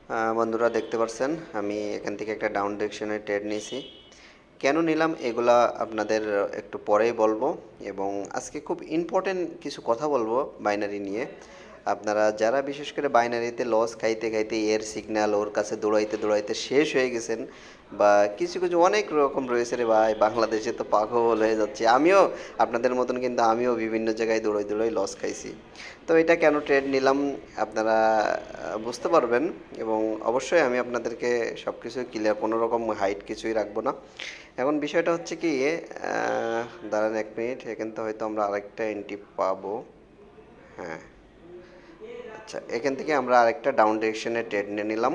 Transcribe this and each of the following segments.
বন্ধুরা দেখতে পাচ্ছেন আমি এখান থেকে একটা ডাউন ডিরেকশনের ট্রেড নিয়েছি। কেন নিলাম এগুলা আপনাদের একটু পরেই বলবো। এবং আজকে খুব ইম্পর্টেন্ট কিছু কথা বলবো বাইনারি নিয়ে। আপনারা যারা বিশেষ করে বাইনারিতে লস খাইতে খাইতে এর সিগন্যাল ওর কাছে দৌড়াইতে দৌড়াইতে শেষ হয়ে গেছেন, বা কিছু কিছু অনেক রকম রয়েছে রে ভাই, বাংলাদেশে তো পাগল হয়ে যাচ্ছে। আমিও আপনাদের মতন, কিন্তু আমিও বিভিন্ন জায়গায় দৌড়াই দৌড়াই লস খাইছি। তো এটা কেন ট্রেড নিলাম আপনারা বুঝতে পারবেন। এবং অবশ্যই আমি আপনাদেরকে সব কিছু ক্লিয়ার, কোনো রকম হাইট কিছুই রাখবো না। এখন বিষয়টা হচ্ছে কি, দাঁড়ান 1 মিনিট, এখান থেকে হয়তো আমরা আরেকটা এন্ট্রি পাবো। হ্যাঁ, আচ্ছা, এখান থেকে আমরা আরেকটা ডাউন ডিরেকশনে ট্রেড নিয়ে নিলাম।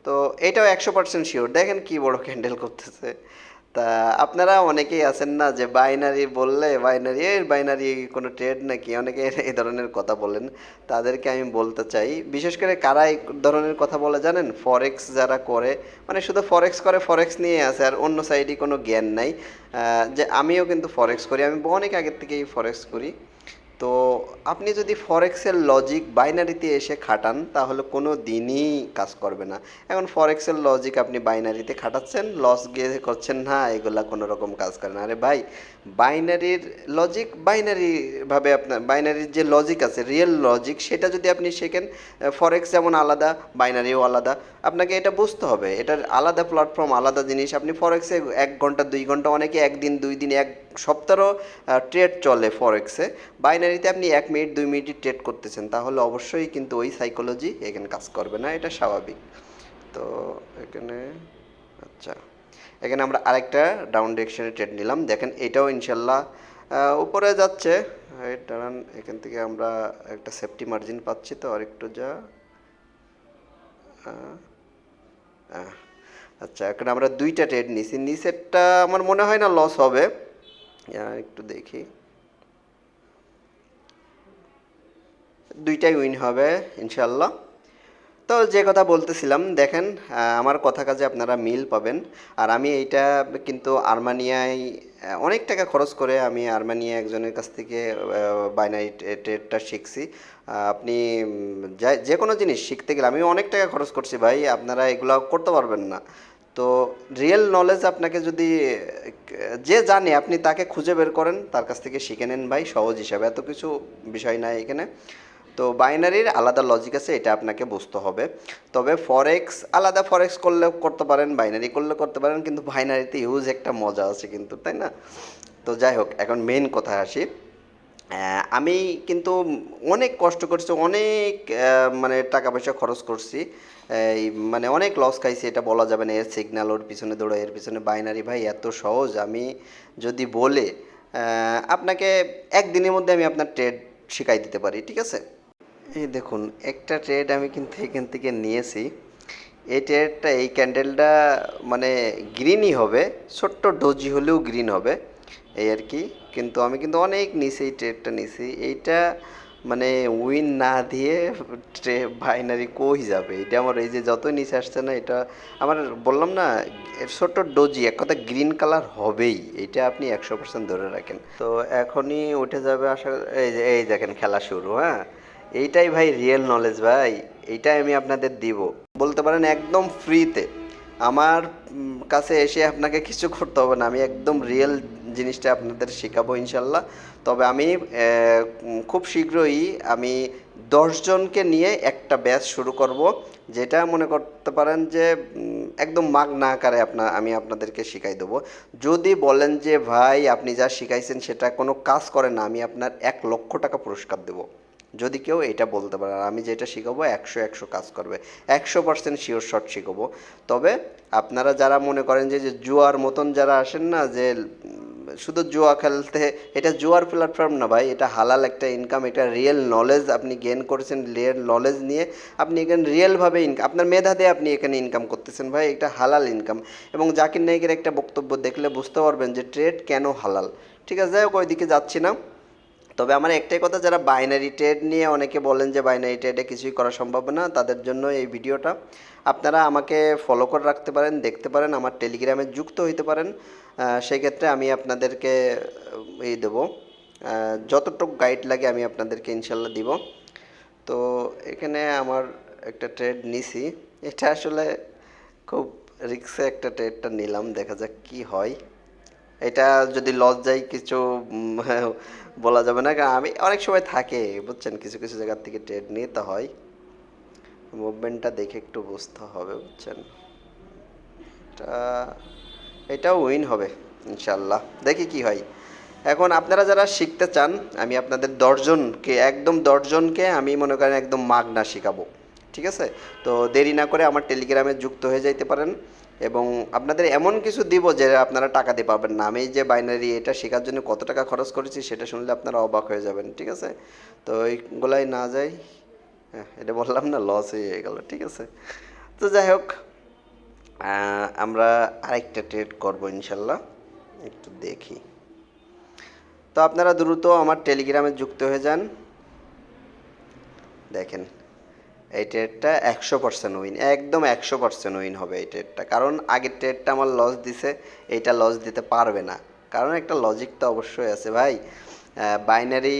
তো এটাও 100% শিওর, দেখেন কি বড় ক্যান্ডেল করতেছে। তা আপনারা অনেকেই আছেন না যে বাইনারি বললে বাইনারি কোনো ট্রেড নাকি, অনেকে এই ধরনের কথা বলেন। তাদেরকে আমি বলতে চাই, বিশেষ করে কারা এই ধরনের কথা বলে জানেন? ফরেক্স যারা করে, মানে শুধু ফরেক্স করে, ফরেক্স নিয়ে আছে, আর অন্য সাইডে কোনো জ্ঞান নাই। যে আমিও কিন্তু ফরেক্স করি, আমি অনেক আগের থেকেই ফরেক্স করি। তো আপনি যদি ফরেক্সের লজিক বাইনারিতে এসে খাটান তাহলে কোনো দিনই কাজ করবে না। এখন ফরেক্সের লজিক আপনি বাইনারিতে খাটাচ্ছেন, লস গিয়ে করছেন না, এগুলা কোনো রকম কাজ করে না। আরে ভাই, বাইনারির লজিক বাইনারিভাবে, আপনার বাইনারির যে লজিক আছে, রিয়েল লজিক, সেটা যদি আপনি শেখেন, ফরেক্স যেমন আলাদা, বাইনারিও আলাদা, আপনাকে এটা বুঝতে হবে। এটার আলাদা প্ল্যাটফর্ম, আলাদা জিনিস। আপনি ফরেক্সে 1 ঘন্টা 2 ঘন্টা, অনেকে 1 দিন 2 দিন 1 সপ্তাহও ট্রেড চলে ফরেক্সে। বাইনারিতে আপনি 1 মিনিট 2 মিনিটই ট্রেড করতেছেন, তাহলে অবশ্যই কিন্তু ওই সাইকোলজি এখানে কাজ করবে না, এটা স্বাভাবিক। তো এখানে, আচ্ছা, এখানে আমরা আরেকটা ডাউন ডিরেকশনে ট্রেড নিলাম। দেখেন এটাও ইনশাল্লাহ উপরে যাচ্ছে। এই দাঁড়ান, এখান থেকে আমরা একটা সেফটি মার্জিন পাচ্ছি, তো আর একটু যা। আহ, আহ, আচ্ছা, এখন আমরা 2টা ট্রেড নিছি, নিচেরটা আমার মনে হয় না লস হবে। একটু দেখি, 2টাই উইন হবে ইনশাল্লাহ। তো যে কথা বলতেছিলাম, দেখেন আমার কথা কাজে আপনারা মিল পাবেন। আর আমি এইটা কিন্তু আর্মানিয়ায় অনেক টাকা খরচ করে আমি আর্মানিয়া একজনের কাছ থেকে বাইনারি ট্রেডটা শিখছি। আপনি যে কোনো জিনিস শিখতে গেলে আমি অনেক টাকা খরচ করছি ভাই, আপনারা এগুলো করতে পারবেন না। তো রিয়েল নলেজ আপনাকে যদি যে জানে আপনি তাকে খুঁজে বের করেন, তার কাছ থেকে শিখে নেন ভাই, সহজ হিসাবে, এত কিছু বিষয় নাই এখানে। তো বাইনারির আলাদা লজিক আছে, এটা আপনাকে বুঝতে হবে। তবে ফরেক্স আলাদা, ফরেক্স করলে করতে পারেন, বাইনারি করলে করতে পারেন, কিন্তু বাইনারিতে ইউজ একটা মজা আছে কিন্তু, তাই না? তো যাই হোক, এখন মেন কথায় আসি। আমি কিন্তু অনেক কষ্ট করছি, অনেক মানে টাকা পয়সা খরচ করছি, এই মানে অনেক লস খাইছি, এটা বলা যাবে না। এর সিগন্যাল, ওর পিছনে দৌড়াই, এর পিছনে বাইনারি, ভাই এত সহজ। আমি যদি বলে আপনাকে একদিনের মধ্যে আমি আপনার ট্রেড শিখাই দিতে পারি, ঠিক আছে? এই দেখুন, একটা ট্রেড আমি কিন্তু এখান থেকে নিয়েছি। এই ট্রেডটা, এই ক্যান্ডেলটা মানে গ্রিনই হবে, ছোট্ট ডোজি হলেও গ্রিন হবে, এই আর কি। কিন্তু আমি কিন্তু অনেক নিচে এই ট্রেডটা নিছি। এইটা মানে উইন না দিয়ে বাইনারি কই যাবে, এটা আমার এই যে যতই নিচে আসছে না, এটা আমার, বললাম না, ছোট্ট ডোজি, এক কথা গ্রিন কালার হবেই, এটা আপনি 100% ধরে রাখেন। তো এখনই উঠে যাবে আশা। এই যে এই দেখেন খেলা শুরু, হ্যাঁ। এইটাই ভাই রিয়েল নলেজ ভাই, এইটাই আমি আপনাদের দিব, বলতে পারেন একদম ফ্রিতে। আমার কাছে এসে আপনাকে কিছু করতে হবে না, আমি একদম রিয়েল জিনিসটা আপনাদের শেখাবো ইনশাল্লাহ। তবে আমি খুব শীঘ্রই আমি 10 জনকে নিয়ে একটা ব্যাচ শুরু করব, যেটা মনে করতে পারেন যে একদম মাগনা আকারে আমি আপনাদেরকে শিখাই দেবো। যদি বলেন যে ভাই আপনি যা শিখাইছেন সেটা কোনো কাজ করে না, আমি আপনার 1 লক্ষ টাকা পুরস্কার দেবো, যদি কেউ এটা বলতে পারে। আর আমি যেটা শিখাবো 100 কাজ করবে, 100% শিওর শট শিখাবো। তবে আপনারা যারা মনে করেন যে যে জুয়ার মতন যারা আসেন না, যে শুধু জুয়া খেলতে, এটা জুয়ার প্ল্যাটফর্ম না ভাই, এটা হালাল একটা ইনকাম, এটা রিয়েল নলেজ আপনি গেইন করেছেন, রিয়েল নলেজ নিয়ে আপনি এখানে রিয়েলভাবে ইনকাম, আপনার মেধা দিয়ে আপনি এখানে ইনকাম করতেছেন ভাই, এটা হালাল ইনকাম। এবং জাকির নাইকের একটা বক্তব্য দেখলে বুঝতে পারবেন যে ট্রেড কেন হালাল। ঠিক আছে, যাই হোক, ওইদিকে যাচ্ছি না। তবে আমার একটাই কথা, যারা বাইনারি ট্রেড নিয়ে অনেকে বলেন যে বাইনারি ট্রেডে কিছুই করা সম্ভব না, তাদের জন্য এই ভিডিওটা। আপনারা আমাকে ফলো করে রাখতে পারেন, দেখতে পারেন, আমার টেলিগ্রামে যুক্ত হইতে পারেন। সেই ক্ষেত্রে আমি আপনাদেরকে এই দেবো, যতটুকু গাইড লাগে আমি আপনাদেরকে ইনশাল্লাহ দিব। তো এখানে আমার একটা ট্রেড নিছি। এটা আসলে খুব রিস্কে একটা ট্রেডটা নিলাম, দেখা যাক কি হয়। এটা যদি লস যায় কিছু বলা যাবে না, কারণ আমি অনেক সময় থাকে বুঝছেন, কিছু কিছু জায়গার থেকে ট্রেড নিতে হয়, মুভমেন্টটা দেখে একটু বুঝতে হবে বুঝছেন। এটা এটাও উইন হবে ইনশাল্লাহ, দেখি কি হয়। এখন আপনারা যারা শিখতে চান, আমি আপনাদের দশজনকে, একদম দশজনকে আমি মনে করেন একদম মাগনা শিখাবো, ঠিক আছে? তো দেরি না করে আমার টেলিগ্রামে যুক্ত হয়ে যাইতে পারেন, এবং আপনাদের এমন কিছু দিব যে আপনারা টাকা দিয়ে পাবেন না। আমি এই যে বাইনারি এটা শেখার জন্য কত টাকা খরচ করেছি সেটা শুনলে আপনারা অবাক হয়ে যাবেন, ঠিক আছে? তো এইগুলাই না যাই, হ্যাঁ এটা বললাম না, লস হয়ে গেল, ঠিক আছে? তো যাই হোক, আমরা আরেকটা ট্রেড করবো ইনশাল্লাহ, একটু দেখি। তো আপনারা দ্রুত আমার টেলিগ্রামে যুক্ত হয়ে যান। দেখেন এই ট্রেডটা 100% উইন, একদম 100% উইন হবে এই ট্রেডটা, কারণ আগের ট্রেডটা আমার লস দিছে, এইটা লস দিতে পারবে না, কারণ একটা লজিক তো অবশ্যই আছে ভাই। বাইনারি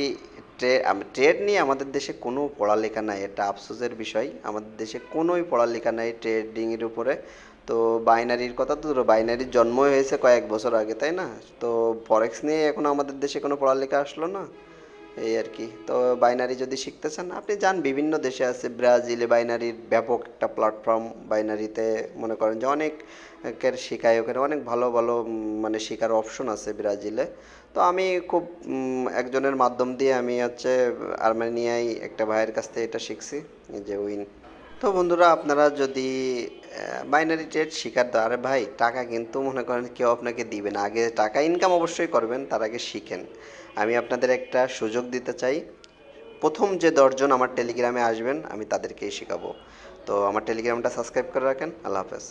ট্রেড নিয়ে আমাদের দেশে কোনো পড়ালেখা নাই, এটা আফসোসের বিষয়, আমাদের দেশে কোনোই পড়ালেখা নাই ট্রেডিংয়ের উপরে। তো বাইনারির কথা তো, বাইনারির জন্ম হয়েছে কয়েক বছর আগে, তাই না? তো ফরেক্স নিয়ে এখন আমাদের দেশে কোনো পড়ালেখা আসলো না, এই আর কি। তো বাইনারি যদি শিখতে চান আপনি যান, বিভিন্ন দেশে আছে, ব্রাজিলে বাইনারির ব্যাপক একটা প্ল্যাটফর্ম, বাইনারিতে মনে করেন যে অনেক শেখায়, ওখানে অনেক ভালো ভালো মানে শেখার অপশন আছে ব্রাজিলে। তো আমি খুব একজনের মাধ্যম দিয়ে আমি হচ্ছে আর্মেনিয়ায় একটা ভাইয়ের কাছ থেকে এটা শিখছি, এই যে উইন। তো বন্ধুরা, আপনারা যদি বাইনারি ট্রেড শিখার দ্বারা ভাই টাকা কিন্তু মনে করেন কেউ আপনাকে দিবে না, আগে টাকা ইনকাম অবশ্যই করবেন, তার আগে শিখেন। আমি আপনাদের একটা সুযোগ দিতে চাই, প্রথম যে দশজন আমার টেলিগ্রামে আসবেন আমি তাদেরকেই শেখাবো। তো আমার টেলিগ্রামটা সাবস্ক্রাইব করে রাখেন। আল্লাহ হাফেজ।